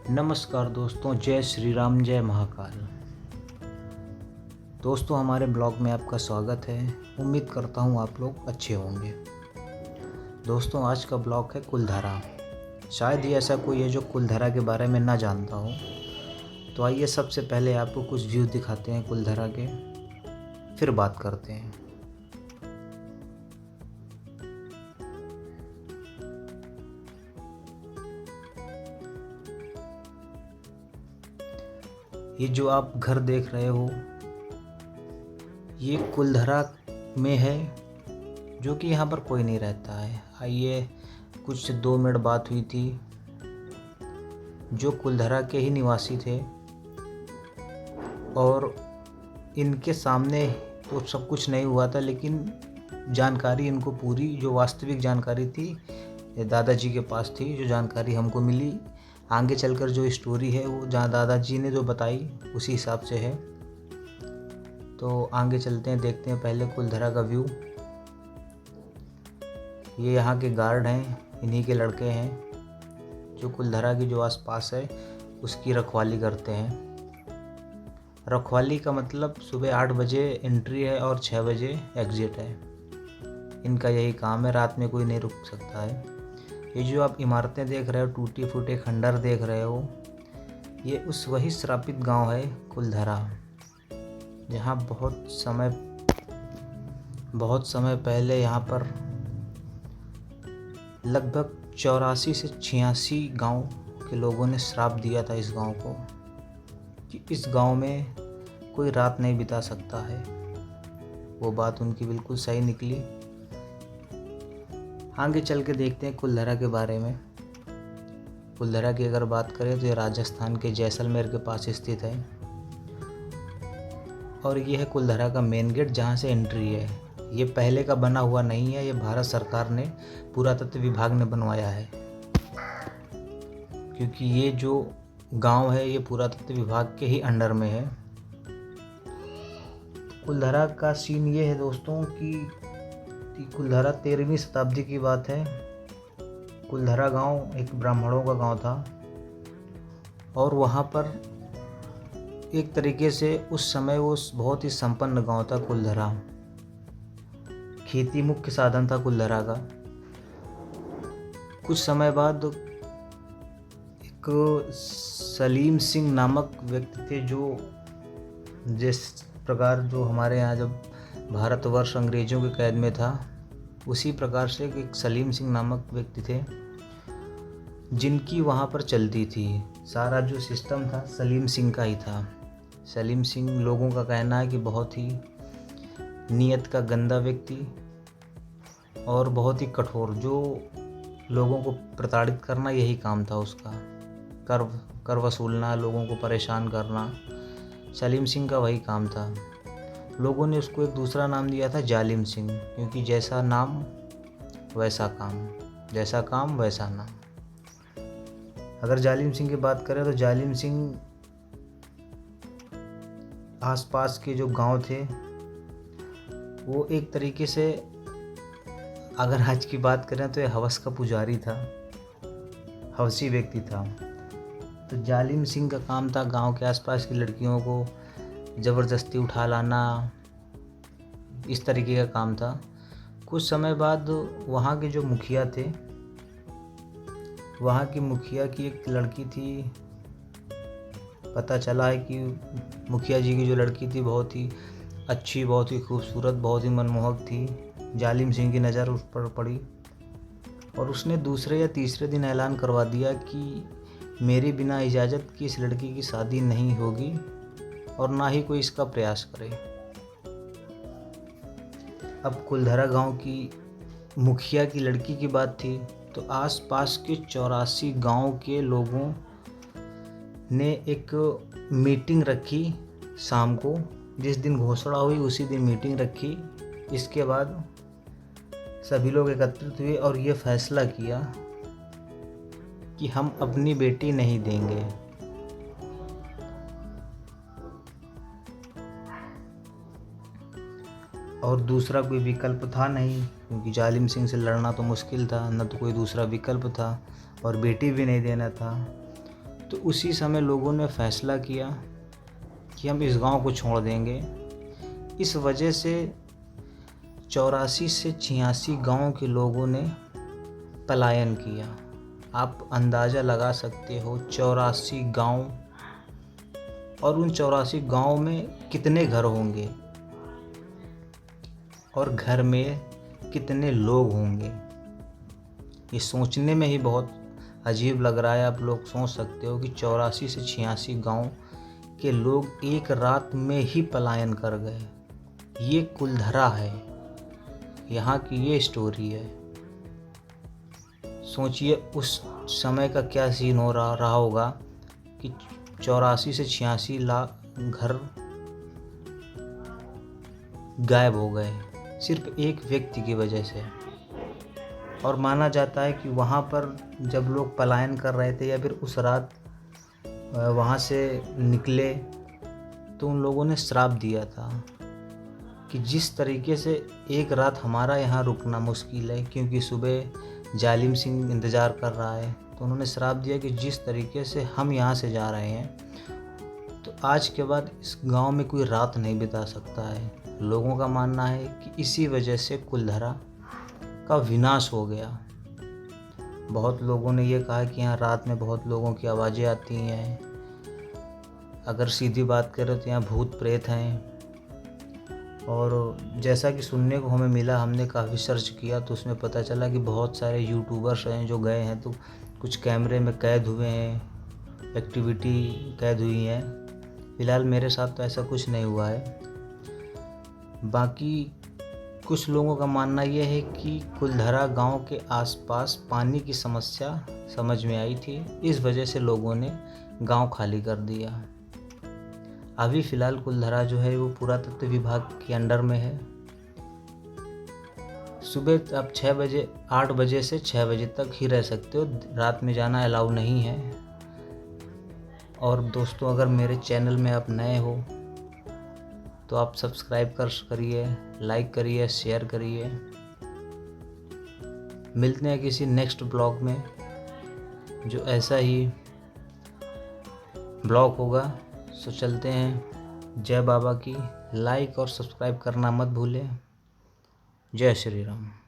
नमस्कार दोस्तों, जय श्री राम, जय महाकाल। दोस्तों, हमारे ब्लॉग में आपका स्वागत है। उम्मीद करता हूँ आप लोग अच्छे होंगे। दोस्तों, आज का ब्लॉग है कुलधारा। शायद ही ऐसा कोई है जो कुलधारा के बारे में ना जानता हो। तो आइए सबसे पहले आपको कुछ व्यू दिखाते हैं कुलधारा के, फिर बात करते हैं। ये जो आप घर देख रहे हो, ये कुलधारा में है, जो कि यहाँ पर कोई नहीं रहता है। आइए, कुछ 2 मिनट बात हुई थी जो कुलधारा के ही निवासी थे, और इनके सामने तो सब कुछ नहीं हुआ था, लेकिन जानकारी इनको पूरी जो वास्तविक जानकारी थी ये दादाजी के पास थी। जो जानकारी हमको मिली, आगे चलकर जो स्टोरी है वो जहाँ दादाजी ने जो बताई उसी हिसाब से है। तो आगे चलते हैं, देखते हैं पहले कुलधारा का व्यू। ये यहाँ के गार्ड हैं, इन्हीं के लड़के हैं जो कुलधारा की जो आसपास है उसकी रखवाली करते हैं। रखवाली का मतलब सुबह 8 बजे एंट्री है और 6 बजे एग्ज़िट है। इनका यही काम है, रात में कोई नहीं रुक सकता है। ये जो आप इमारतें देख रहे हो, टूटे फूटे खंडर देख रहे हो, ये उस वही श्रापित गांव है कुलधारा, जहाँ बहुत समय पहले यहाँ पर लगभग 84 से 86 गांव के लोगों ने श्राप दिया था इस गांव को कि इस गांव में कोई रात नहीं बिता सकता है। वो बात उनकी बिल्कुल सही निकली। आगे चल के देखते हैं कुलधारा के बारे में। कुलधारा की अगर बात करें तो ये राजस्थान के जैसलमेर के पास स्थित है, और ये है कुलधारा का मेन गेट जहाँ से एंट्री है। ये पहले का बना हुआ नहीं है, ये भारत सरकार ने, पुरातत्व विभाग ने बनवाया है, क्योंकि ये जो गांव है ये पुरातत्व विभाग के ही अंडर में है। कुलधारा का सीन ये है दोस्तों कि कुलधारा 13वीं शताब्दी की बात है। कुलधारा गांव एक ब्राह्मणों का गांव था, और वहाँ पर एक तरीके से उस समय वो बहुत ही संपन्न गांव था कुलधारा। खेती मुख्य साधन था कुलधारा का। कुछ समय बाद एक सलीम सिंह नामक व्यक्ति थे, जो जिस प्रकार जो हमारे यहाँ जब भारतवर्ष अंग्रेज़ों के कैद में था, उसी प्रकार से एक सलीम सिंह नामक व्यक्ति थे जिनकी वहाँ पर चलती थी। सारा जो सिस्टम था सलीम सिंह का ही था। सलीम सिंह, लोगों का कहना है कि बहुत ही नीयत का गंदा व्यक्ति और बहुत ही कठोर, जो लोगों को प्रताड़ित करना यही काम था उसका। कर वसूलना, लोगों को परेशान करना, सलीम सिंह का वही काम था। लोगों ने उसको एक दूसरा नाम दिया था जालिम सिंह, क्योंकि जैसा नाम वैसा काम, जैसा काम वैसा नाम। अगर जालिम सिंह की बात करें तो जालिम सिंह आसपास के जो गांव थे वो एक तरीके से, अगर आज की बात करें तो ये हवस का पुजारी था, हवसी व्यक्ति था। तो जालिम सिंह का काम था गांव के आसपास की लड़कियों को ज़बरदस्ती उठा लाना, इस तरीके का काम था। कुछ समय बाद वहाँ के जो मुखिया थे, वहाँ की मुखिया की एक लड़की थी, पता चला है कि मुखिया जी की जो लड़की थी बहुत ही अच्छी, बहुत ही खूबसूरत, बहुत ही मनमोहक थी। जालिम सिंह की नज़र उस पर पड़ी और उसने दूसरे या तीसरे दिन ऐलान करवा दिया कि मेरी बिना इजाज़त की इस लड़की की शादी नहीं होगी और ना ही कोई इसका प्रयास करे। अब कुलधारा गांव की मुखिया की लड़की की बात थी, तो आसपास के 84 गांव के लोगों ने एक मीटिंग रखी शाम को। जिस दिन घोषणा हुई उसी दिन मीटिंग रखी। इसके बाद सभी लोग एकत्रित हुए और ये फैसला किया कि हम अपनी बेटी नहीं देंगे। और दूसरा कोई विकल्प था नहीं, क्योंकि जालिम सिंह से लड़ना तो मुश्किल था, न तो कोई दूसरा विकल्प था और बेटी भी नहीं देना था। तो उसी समय लोगों ने फैसला किया कि हम इस गांव को छोड़ देंगे। इस वजह से 84 से 86 गांव के लोगों ने पलायन किया। आप अंदाज़ा लगा सकते हो 84 गांव, और उन 84 गांव में कितने घर होंगे और घर में कितने लोग होंगे। ये सोचने में ही बहुत अजीब लग रहा है। आप लोग सोच सकते हो कि 84 से 86 गांव के लोग एक रात में ही पलायन कर गए। ये कुलधरा है, यहाँ की ये स्टोरी है। सोचिए उस समय का क्या सीन हो रहा होगा कि 84 से 86 लाख घर गायब हो गए सिर्फ एक व्यक्ति की वजह से। और माना जाता है कि वहाँ पर जब लोग पलायन कर रहे थे या फिर उस रात वहाँ से निकले, तो उन लोगों ने श्राप दिया था कि जिस तरीके से एक रात हमारा यहाँ रुकना मुश्किल है क्योंकि सुबह जालिम सिंह इंतज़ार कर रहा है, तो उन्होंने श्राप दिया कि जिस तरीके से हम यहाँ से जा रहे हैं तो आज के बाद इस गांव में कोई रात नहीं बिता सकता है। लोगों का मानना है कि इसी वजह से कुलधरा का विनाश हो गया। बहुत लोगों ने ये कहा कि यहाँ रात में बहुत लोगों की आवाज़ें आती हैं। अगर सीधी बात करें तो यहाँ भूत प्रेत हैं। और जैसा कि सुनने को हमें मिला, हमने काफ़ी सर्च किया तो उसमें पता चला कि बहुत सारे यूट्यूबर्स हैं जो गए हैं तो कुछ कैमरे में कैद हुए हैं, एक्टिविटी कैद हुई है। फ़िलहाल मेरे साथ तो ऐसा कुछ नहीं हुआ है। बाकी कुछ लोगों का मानना यह है कि कुलधरा गांव के आसपास पानी की समस्या समझ में आई थी, इस वजह से लोगों ने गांव खाली कर दिया। अभी फ़िलहाल कुलधरा जो है वो पुरातत्व विभाग के अंडर में है। सुबह आप 8 बजे से 6 बजे तक ही रह सकते हो, रात में जाना अलाउ नहीं है। और दोस्तों, अगर मेरे चैनल में आप नए हो तो आप सब्सक्राइब करिए, लाइक करिए, शेयर करिए। मिलते हैं किसी नेक्स्ट ब्लॉग में जो ऐसा ही ब्लॉग होगा। सो चलते हैं। जय बाबा की। लाइक और सब्सक्राइब करना मत भूलें। जय श्री राम।